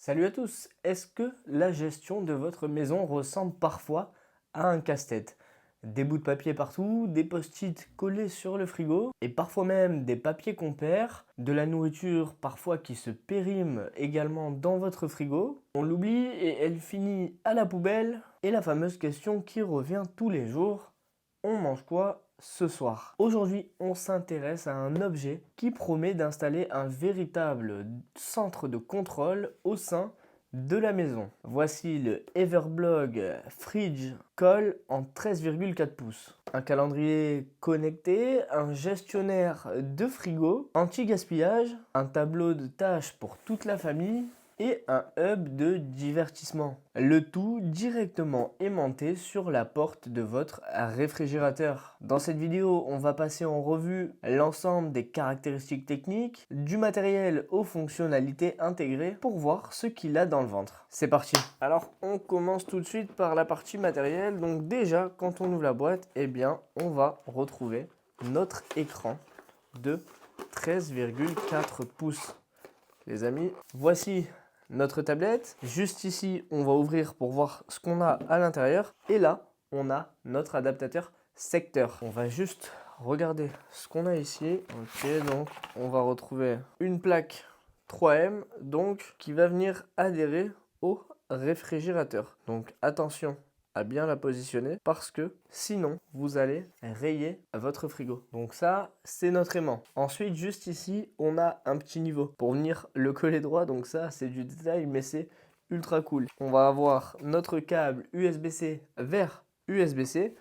Salut à tous! Est-ce que la gestion de votre maison ressemble parfois à un casse-tête? Des bouts de papier partout, des post-it collés sur le frigo, et parfois même des papiers qu'on perd, de la nourriture parfois qui se périme également dans votre frigo. On l'oublie et elle finit à la poubelle. Et la fameuse question qui revient tous les jours, on mange quoi ce soir? Aujourd'hui, on s'intéresse à un objet qui promet d'installer un véritable centre de contrôle au sein de la maison. Voici le Everblog Fridge Call en 13,4 pouces. Un calendrier connecté, un gestionnaire de frigo, anti-gaspillage, un tableau de tâches pour toute la famille et un hub de divertissement. Le tout directement aimanté sur la porte de votre réfrigérateur. Dans cette vidéo, on va passer en revue l'ensemble des caractéristiques techniques, du matériel aux fonctionnalités intégrées pour voir ce qu'il a dans le ventre. C'est parti! Alors, on commence tout de suite par la partie matérielle. Donc déjà, quand on ouvre la boîte, eh bien, on va retrouver notre écran de 13,4 pouces. Les amis, voici notre tablette. Juste ici, on va ouvrir pour voir ce qu'on a à l'intérieur. Et là, on a notre adaptateur secteur. On va juste regarder ce qu'on a ici. Ok, donc on va retrouver une plaque 3M donc qui va venir adhérer au réfrigérateur. Donc attention à bien la positionner parce que sinon vous allez rayer votre frigo. Donc ça, c'est notre aimant. Ensuite, juste ici, on a un petit niveau pour venir le coller droit. Donc ça, c'est du détail, mais c'est ultra cool. On va avoir notre câble USB-C vers USB-C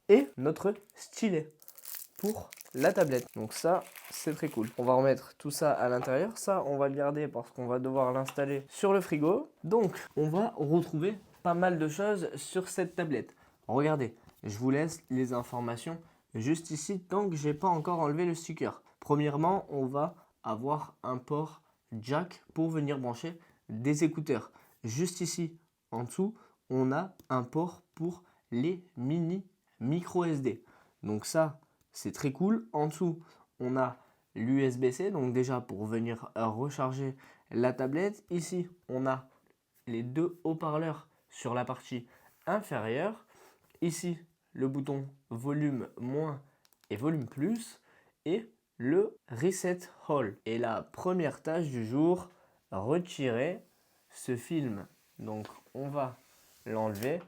et notre stylet pour la tablette. Donc ça, c'est très cool. On va remettre tout ça à l'intérieur. Ça, on va le garder parce qu'on va devoir l'installer sur le frigo. Donc, on va retrouver pas mal de choses sur cette tablette. Regardez, je vous laisse les informations juste ici tant que j'ai pas encore enlevé le sticker. Premièrement, on va avoir un port jack pour venir brancher des écouteurs. Juste ici, en dessous, on a un port pour les mini micro SD. Donc ça, c'est très cool. En dessous, on a l'USB-C, donc déjà pour venir recharger la tablette. Ici, on a les deux haut-parleurs sur la partie inférieure. Ici, le bouton volume moins et volume plus et le reset all. Et la première tâche du jour, retirer ce film. Donc, on va l'enlever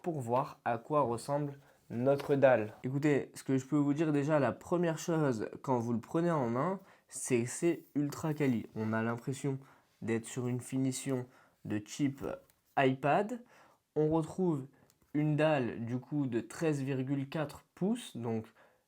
pour voir à quoi ressemble notre dalle. Écoutez, ce que je peux vous dire déjà, la première chose quand vous le prenez en main, c'est que c'est ultra quali. On a l'impression d'être sur une finition de type iPad. On retrouve une dalle du coup de 13,4 pouces, donc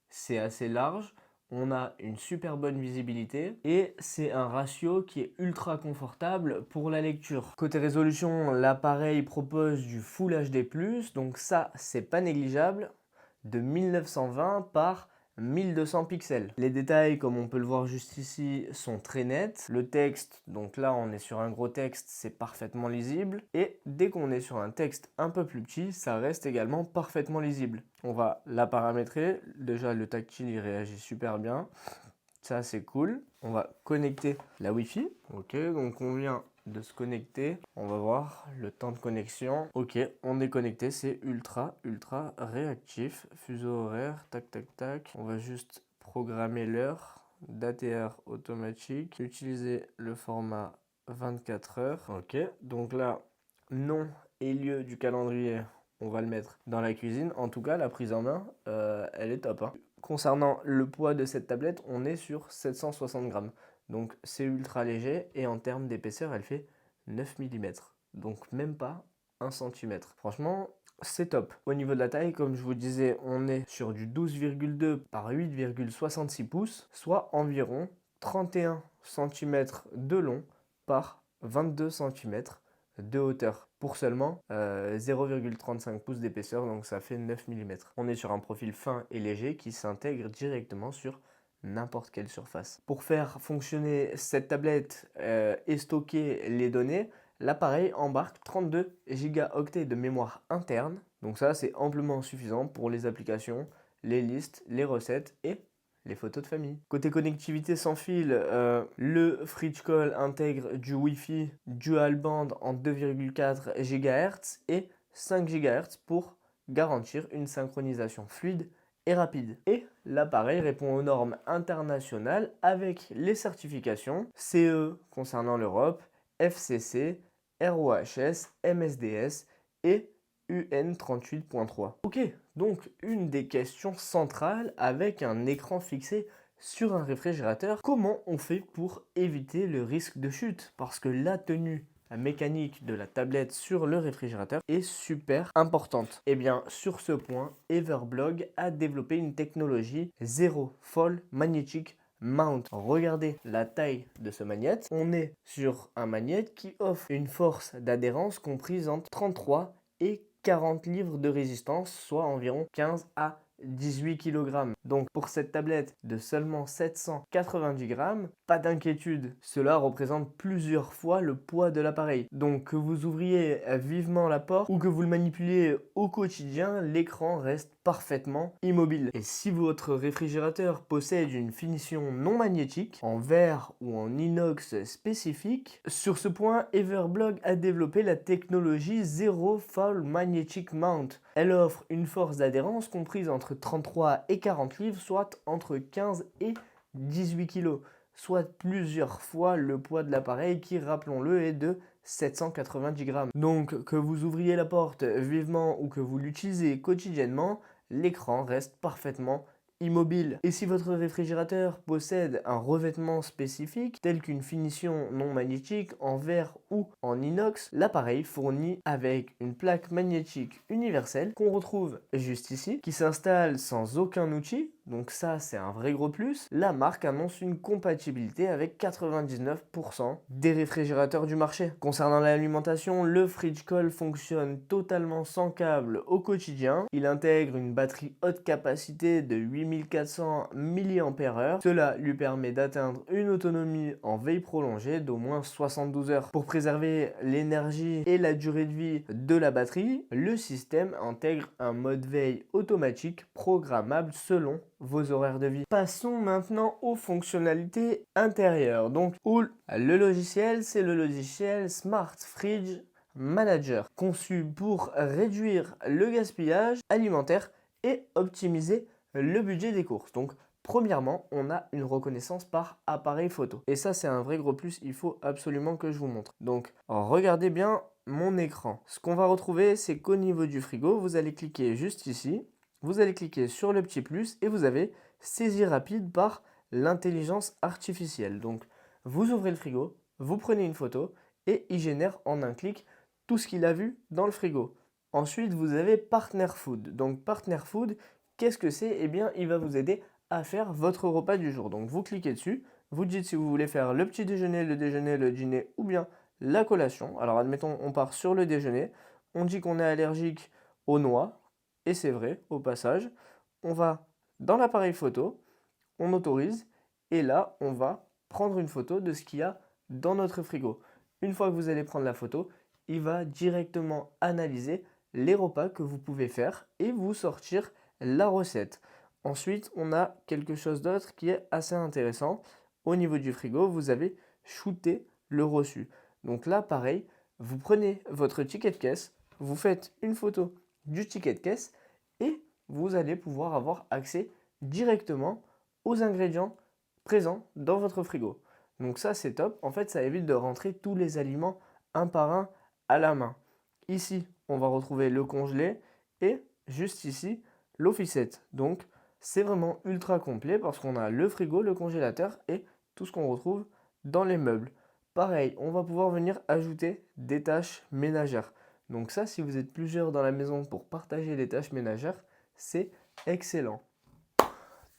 c'est assez large. On a une super bonne visibilité et c'est un ratio qui est ultra confortable pour la lecture. Côté résolution, l'appareil propose du Full HD+, donc ça c'est pas négligeable, de 1920 par 1200 pixels. Les détails, comme on peut le voir juste ici, sont très nets. Le texte, donc là on est sur un gros texte, c'est parfaitement lisible. Et dès qu'on est sur un texte un peu plus petit, ça reste également parfaitement lisible. On va la paramétrer. Déjà le tactile il réagit super bien. Ça c'est cool. On va connecter la Wi-Fi. Ok, donc on vient de se connecter. On va voir le temps de connexion. Ok, on est connecté, c'est ultra réactif. Fuseau horaire, tac tac tac. On va juste programmer l'heure. Date et heure automatique. Utiliser le format 24 heures. Ok, donc là, nom et lieu du calendrier, on va le mettre dans la cuisine. En tout cas, la prise en main, elle est top, hein. Concernant le poids de cette tablette, on est sur 760 grammes. Donc c'est ultra léger et en termes d'épaisseur, elle fait 9 mm. Donc même pas 1 cm. Franchement, c'est top. Au niveau de la taille, comme je vous disais, on est sur du 12,2 par 8,66 pouces, soit environ 31 cm de long par 22 cm de hauteur pour seulement 0,35 pouces d'épaisseur, donc ça fait 9 mm. On est sur un profil fin et léger qui s'intègre directement sur n'importe quelle surface. Pour faire fonctionner cette tablette et stocker les données, l'appareil embarque 32 Go de mémoire interne. Donc ça, c'est amplement suffisant pour les applications, les listes, les recettes et les photos de famille. Côté connectivité sans fil, le FridgeCall intègre du Wi-Fi dual band en 2,4 GHz et 5 GHz pour garantir une synchronisation fluide et rapide. Et l'appareil répond aux normes internationales avec les certifications CE concernant l'Europe, FCC, RoHS, MSDS et UN 38.3. Ok, donc une des questions centrales avec un écran fixé sur un réfrigérateur, comment on fait pour éviter le risque de chute? Parce que la tenue mécanique de la tablette sur le réfrigérateur est super importante. Et bien sur ce point, Everblog a développé une technologie Zero Fall Magnetic Mount. Regardez la taille de ce magnète. On est sur un magnète qui offre une force d'adhérence comprise entre 33 et 40 livres de résistance, soit environ 15 à 18 kg. Donc pour cette tablette de seulement 790 grammes, pas d'inquiétude, cela représente plusieurs fois le poids de l'appareil. Donc que vous ouvriez vivement la porte ou que vous le manipuliez au quotidien, l'écran reste parfaitement immobile. Et si votre réfrigérateur possède une finition non magnétique, en verre ou en inox spécifique, sur ce point, Everblog a développé la technologie Zero Fall Magnetic Mount. Elle offre une force d'adhérence comprise entre 33 et 40 livres, soit entre 15 et 18 kg, soit plusieurs fois le poids de l'appareil qui, rappelons-le, est de 790 grammes. Donc que vous ouvriez la porte vivement ou que vous l'utilisez quotidiennement, l'écran reste parfaitement immobile. Et si votre réfrigérateur possède un revêtement spécifique, tel qu'une finition non magnétique en verre ou en inox, l'appareil fournit avec une plaque magnétique universelle qu'on retrouve juste ici, qui s'installe sans aucun outil. Donc ça, c'est un vrai gros plus. La marque annonce une compatibilité avec 99% des réfrigérateurs du marché. Concernant l'alimentation, le FridgeCall fonctionne totalement sans câble au quotidien. Il intègre une batterie haute capacité de 8400 mAh. Cela lui permet d'atteindre une autonomie en veille prolongée d'au moins 72 heures. Pour préserver l'énergie et la durée de vie de la batterie, le système intègre un mode veille automatique programmable selon vos horaires de vie. Passons maintenant aux fonctionnalités intérieures. Donc, le logiciel, c'est le logiciel Smart Fridge Manager, conçu pour réduire le gaspillage alimentaire et optimiser le budget des courses. Donc, premièrement, on a une reconnaissance par appareil photo. Et ça, c'est un vrai gros plus, il faut absolument que je vous montre. Donc, regardez bien mon écran. Ce qu'on va retrouver, c'est qu'au niveau du frigo, vous allez cliquer juste ici. Vous allez cliquer sur le petit plus et vous avez saisie rapide par l'intelligence artificielle. Donc, vous ouvrez le frigo, vous prenez une photo et il génère en un clic tout ce qu'il a vu dans le frigo. Ensuite, vous avez Partner Food. Donc, Partner Food, qu'est-ce que c'est? Eh bien, il va vous aider à faire votre repas du jour. Donc, vous cliquez dessus, vous dites si vous voulez faire le petit déjeuner, le dîner ou bien la collation. Alors, admettons, on part sur le déjeuner. On dit qu'on est allergique aux noix. Et c'est vrai, au passage, on va dans l'appareil photo, on autorise, et là, on va prendre une photo de ce qu'il y a dans notre frigo. Une fois que vous allez prendre la photo, il va directement analyser les repas que vous pouvez faire et vous sortir la recette. Ensuite, on a quelque chose d'autre qui est assez intéressant. Au niveau du frigo, vous avez shooté le reçu. Donc là, pareil, vous prenez votre ticket de caisse, vous faites une photo du ticket de caisse et vous allez pouvoir avoir accès directement aux ingrédients présents dans votre frigo. Donc ça, c'est top. En fait, ça évite de rentrer tous les aliments un par un à la main. Ici, on va retrouver le congelé et juste ici, l'officette. Donc, c'est vraiment ultra complet parce qu'on a le frigo, le congélateur et tout ce qu'on retrouve dans les meubles. Pareil, on va pouvoir venir ajouter des tâches ménagères. Donc ça, si vous êtes plusieurs dans la maison pour partager les tâches ménagères, c'est excellent.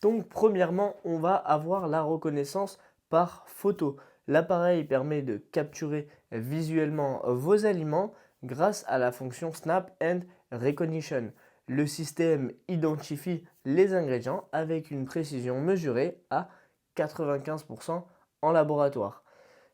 Donc premièrement, on va avoir la reconnaissance par photo. L'appareil permet de capturer visuellement vos aliments grâce à la fonction Snap and Recognition. Le système identifie les ingrédients avec une précision mesurée à 95% en laboratoire.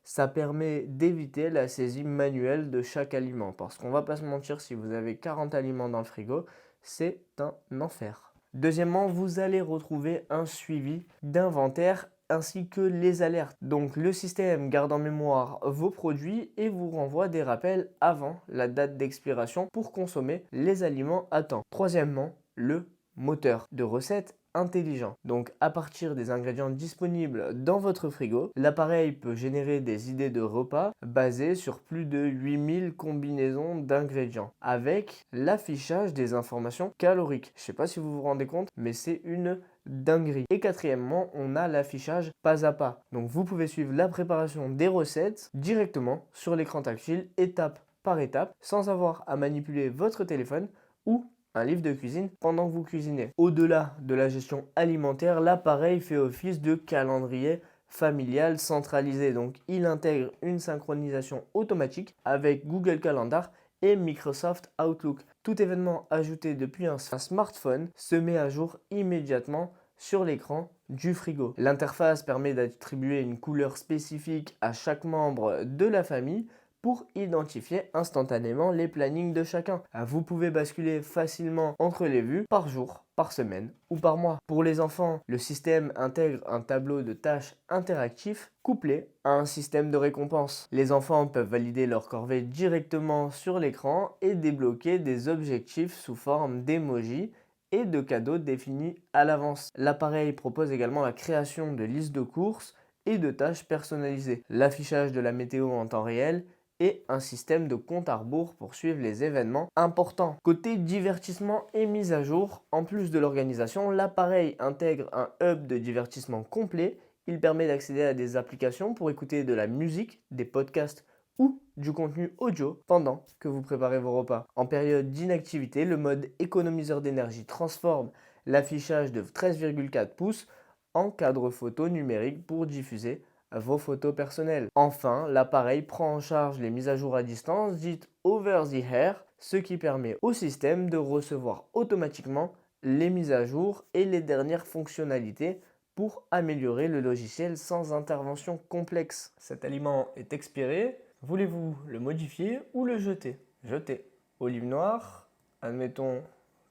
Ça permet d'éviter la saisie manuelle de chaque aliment. Parce qu'on va pas se mentir, si vous avez 40 aliments dans le frigo, c'est un enfer. Deuxièmement, vous allez retrouver un suivi d'inventaire ainsi que les alertes. Donc le système garde en mémoire vos produits et vous renvoie des rappels avant la date d'expiration pour consommer les aliments à temps. Troisièmement, le moteur de recette intelligent. Donc à partir des ingrédients disponibles dans votre frigo, l'appareil peut générer des idées de repas basées sur plus de 8000 combinaisons d'ingrédients avec l'affichage des informations caloriques. Je ne sais pas si vous vous rendez compte, mais c'est une dinguerie. Et quatrièmement, on a l'affichage pas à pas. Donc vous pouvez suivre la préparation des recettes directement sur l'écran tactile, étape par étape, sans avoir à manipuler votre téléphone ou un livre de cuisine pendant que vous cuisinez. Au-delà de la gestion alimentaire, l'appareil fait office de calendrier familial centralisé. Donc il intègre une synchronisation automatique avec Google Calendar et Microsoft Outlook. Tout événement ajouté depuis un smartphone se met à jour immédiatement sur l'écran du frigo. L'interface permet d'attribuer une couleur spécifique à chaque membre de la famille pour identifier instantanément les plannings de chacun. Vous pouvez basculer facilement entre les vues par jour, par semaine ou par mois. Pour les enfants, le système intègre un tableau de tâches interactif couplé à un système de récompense. Les enfants peuvent valider leur corvée directement sur l'écran et débloquer des objectifs sous forme d'emoji et de cadeaux définis à l'avance. L'appareil propose également la création de listes de courses et de tâches personnalisées, l'affichage de la météo en temps réel et un système de compte à rebours pour suivre les événements importants. Côté divertissement et mise à jour, en plus de l'organisation, l'appareil intègre un hub de divertissement complet. Il permet d'accéder à des applications pour écouter de la musique, des podcasts ou du contenu audio pendant que vous préparez vos repas. En période d'inactivité, le mode économiseur d'énergie transforme l'affichage de 13,4 pouces en cadre photo numérique pour diffuser vos photos personnelles. Enfin, l'appareil prend en charge les mises à jour à distance dites over the air, ce qui permet au système de recevoir automatiquement les mises à jour et les dernières fonctionnalités pour améliorer le logiciel sans intervention complexe. Cet aliment est expiré, voulez-vous le modifier ou le jeter? Jeter. Olive noire, admettons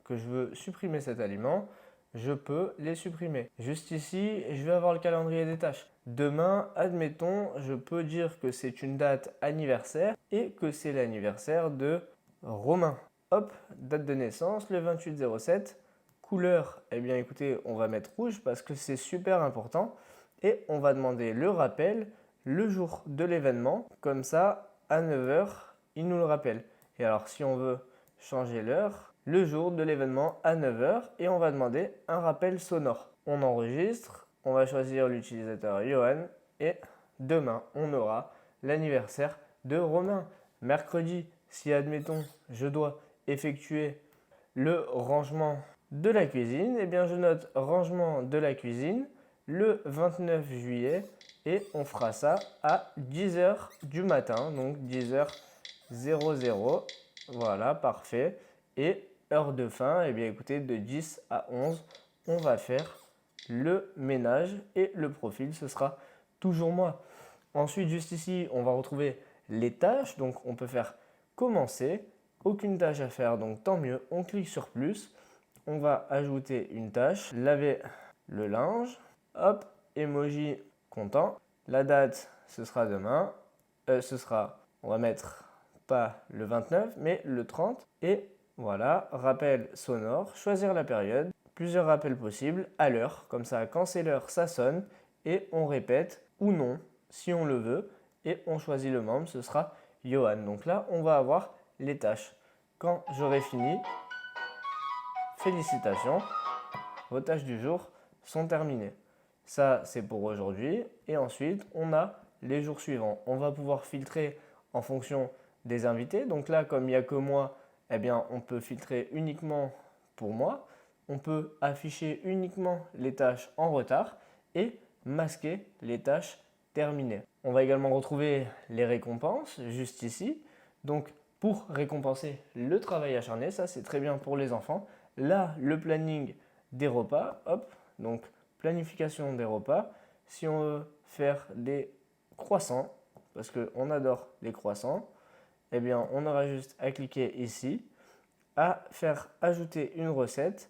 que je veux supprimer cet aliment, je peux les supprimer. Juste ici, je vais avoir le calendrier des tâches. Demain, admettons, je peux dire que c'est une date anniversaire et que c'est l'anniversaire de Romain. Hop, date de naissance, le 28/07. Couleur, eh bien écoutez, on va mettre rouge parce que c'est super important. Et on va demander le rappel le jour de l'événement. Comme ça, à 9 heures, il nous le rappelle. Et alors, si on veut changer l'heure, le jour de l'événement à 9 heures, et on va demander un rappel sonore. On enregistre, on va choisir l'utilisateur Johan et demain on aura l'anniversaire de Romain. Mercredi, si admettons je dois effectuer le rangement de la cuisine, eh bien je note rangement de la cuisine le 29 juillet et on fera ça à 10h du matin, donc 10h00. Voilà, parfait. Et heure de fin, eh bien écoutez, de 10 à 11, on va faire le ménage et le profil, ce sera toujours moi. Ensuite, juste ici, on va retrouver les tâches. Donc, on peut faire commencer. Aucune tâche à faire, donc tant mieux. On clique sur plus. On va ajouter une tâche. Laver le linge. Hop, emoji content. La date, ce sera demain. On va mettre pas le 29, mais le 30. Et voilà, rappel sonore, choisir la période, plusieurs rappels possibles à l'heure. Comme ça, quand c'est l'heure, ça sonne et on répète ou non si on le veut. Et on choisit le membre, ce sera Johan. Donc là, on va avoir les tâches. Quand j'aurai fini, félicitations, vos tâches du jour sont terminées. Ça, c'est pour aujourd'hui. Et ensuite, on a les jours suivants. On va pouvoir filtrer en fonction des invités. Donc là, comme il n'y a que moi, eh bien, on peut filtrer uniquement pour moi. On peut afficher uniquement les tâches en retard et masquer les tâches terminées. On va également retrouver les récompenses juste ici. Donc, pour récompenser le travail acharné, ça c'est très bien pour les enfants. Là, le planning des repas, hop, donc planification des repas. Si on veut faire des croissants, parce qu'on adore les croissants, eh bien, on aura juste à cliquer ici, à faire ajouter une recette,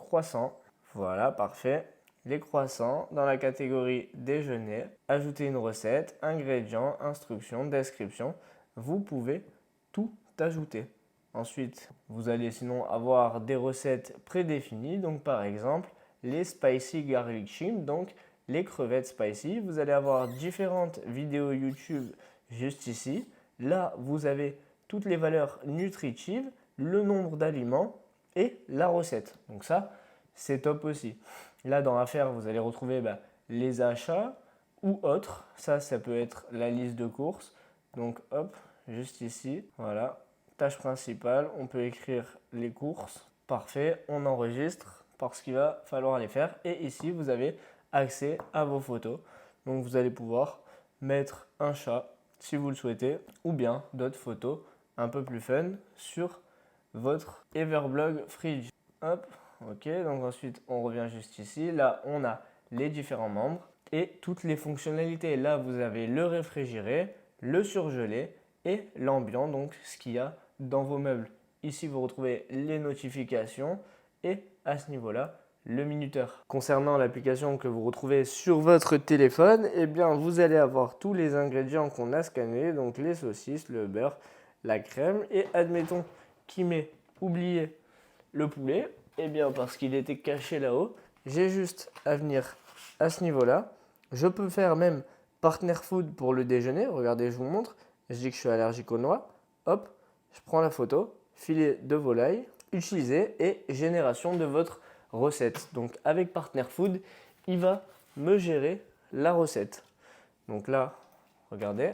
croissants. Voilà, parfait. Les croissants dans la catégorie déjeuner. Ajoutez une recette, ingrédients, instructions, description. Vous pouvez tout ajouter. Ensuite, vous allez sinon avoir des recettes prédéfinies. Donc par exemple, les spicy garlic shrimp, donc les crevettes spicy. Vous allez avoir différentes vidéos YouTube juste ici. Là, vous avez toutes les valeurs nutritives, le nombre d'aliments et la recette. Donc ça, c'est top aussi. Là, dans Affaires, vous allez retrouver les achats ou autres. Ça peut être la liste de courses. Donc hop, juste ici, voilà. Tâche principale, on peut écrire les courses. Parfait, on enregistre parce qu'il va falloir les faire. Et ici, vous avez accès à vos photos. Donc vous allez pouvoir mettre un chat si vous le souhaitez ou bien d'autres photos un peu plus fun sur votre Everblog Fridge. Hop, ok, donc ensuite on revient juste ici. Là, on a les différents membres et toutes les fonctionnalités. Là, vous avez le réfrigéré, le surgelé et l'ambiant, donc ce qu'il y a dans vos meubles. Ici, vous retrouvez les notifications et à ce niveau-là, le minuteur. Concernant l'application que vous retrouvez sur votre téléphone, eh bien, vous allez avoir tous les ingrédients qu'on a scannés, donc les saucisses, le beurre, la crème. Et admettons qu'il m'ait oublié le poulet, eh bien, parce qu'il était caché là-haut, j'ai juste à venir à ce niveau-là. Je peux faire même partner food pour le déjeuner. Regardez, je vous montre. Je dis que je suis allergique aux noix. Hop, je prends la photo, filet de volaille, utiliser et génération de votre recette. Donc avec Partner Food, il va me gérer la recette. Donc là, regardez,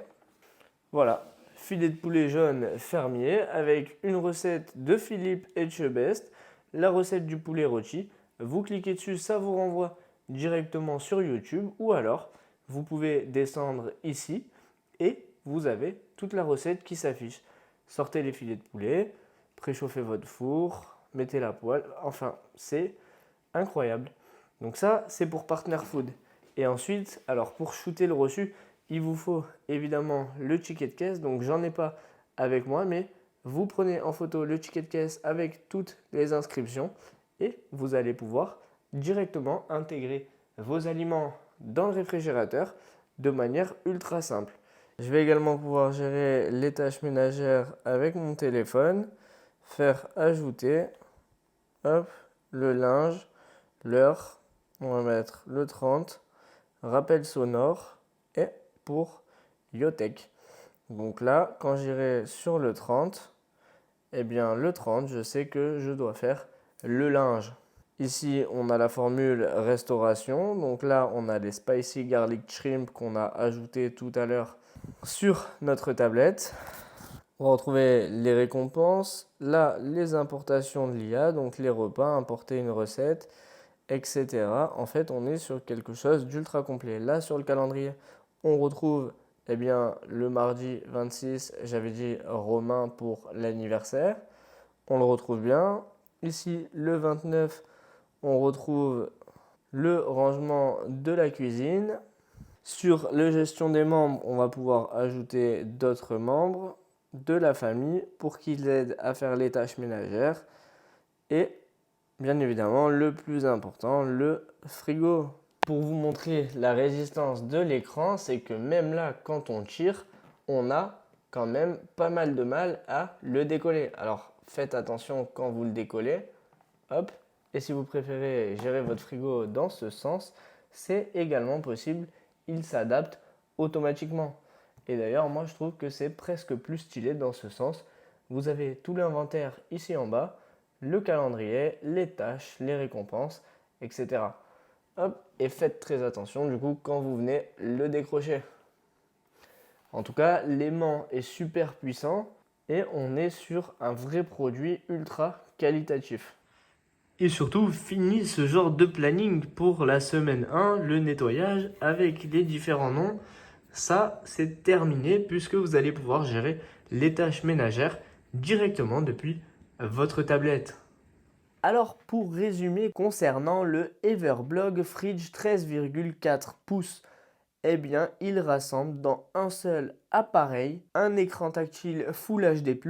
voilà, filet de poulet jaune fermier avec une recette de Philippe Etchebest, la recette du poulet rôti. Vous cliquez dessus, ça vous renvoie directement sur YouTube ou alors vous pouvez descendre ici et vous avez toute la recette qui s'affiche. Sortez les filets de poulet, préchauffez votre four, mettez la poêle, enfin c'est incroyable. Donc ça, c'est pour Partner Food. Et ensuite, alors pour shooter le reçu, il vous faut évidemment le ticket de caisse. Donc j'en ai pas avec moi, mais vous prenez en photo le ticket de caisse avec toutes les inscriptions et vous allez pouvoir directement intégrer vos aliments dans le réfrigérateur de manière ultra simple. Je vais également pouvoir gérer les tâches ménagères avec mon téléphone, faire ajouter, hop, le linge, l'heure, on va mettre le 30, rappel sonore et pour Yotek. Donc là, quand j'irai sur le 30, eh bien le 30, je sais que je dois faire le linge. Ici, on a la formule restauration. Donc là, on a les spicy garlic shrimp qu'on a ajouté tout à l'heure sur notre tablette. On va retrouver les récompenses. Là, les importations de l'IA, donc les repas, importer une recette, etc. En fait, on est sur quelque chose d'ultra complet. Là, sur le calendrier, on retrouve le mardi 26, j'avais dit Romain pour l'anniversaire. On le retrouve bien. Ici, le 29, on retrouve le rangement de la cuisine. Sur la gestion des membres, on va pouvoir ajouter d'autres membres de la famille pour qu'ils aident à faire les tâches ménagères. Et bien évidemment, le plus important, le frigo. Pour vous montrer la résistance de l'écran, c'est que même là, quand on tire, on a quand même pas mal de mal à le décoller. Alors faites attention quand vous le décollez. Hop. Et si vous préférez gérer votre frigo dans ce sens, c'est également possible. Il s'adapte automatiquement. Et d'ailleurs, moi je trouve que c'est presque plus stylé dans ce sens. Vous avez tout l'inventaire ici en bas, le calendrier, les tâches, les récompenses, etc. Hop, et faites très attention du coup quand vous venez le décrocher. En tout cas, l'aimant est super puissant et on est sur un vrai produit ultra qualitatif. Et surtout, fini ce genre de planning pour la semaine 1, le nettoyage avec les différents noms. Ça, c'est terminé puisque vous allez pouvoir gérer les tâches ménagères directement depuis votre tablette. Alors, pour résumer concernant le Everblog Fridge 13,4 pouces eh bien, il rassemble dans un seul appareil un écran tactile Full HD+,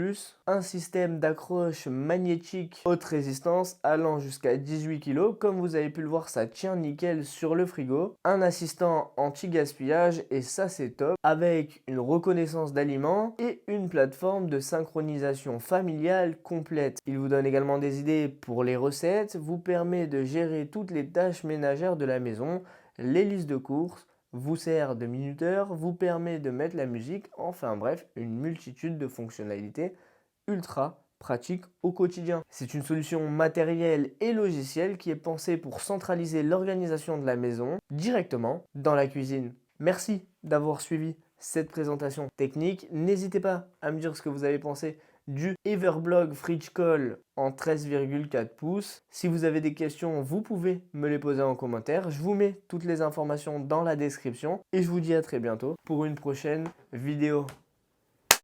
un système d'accroche magnétique haute résistance allant jusqu'à 18 kg. Comme vous avez pu le voir, ça tient nickel sur le frigo. Un assistant anti-gaspillage, et ça c'est top, avec une reconnaissance d'aliments et une plateforme de synchronisation familiale complète. Il vous donne également des idées pour les recettes, vous permet de gérer toutes les tâches ménagères de la maison, les listes de courses, vous sert de minuteur, vous permet de mettre la musique, enfin bref, une multitude de fonctionnalités ultra pratiques au quotidien. C'est une solution matérielle et logicielle qui est pensée pour centraliser l'organisation de la maison directement dans la cuisine. Merci d'avoir suivi cette présentation technique. N'hésitez pas à me dire ce que vous avez pensé du Everblog FridgeCool en 13,4 pouces. Si vous avez des questions, vous pouvez me les poser en commentaire. Je vous mets toutes les informations dans la description et je vous dis à très bientôt pour une prochaine vidéo.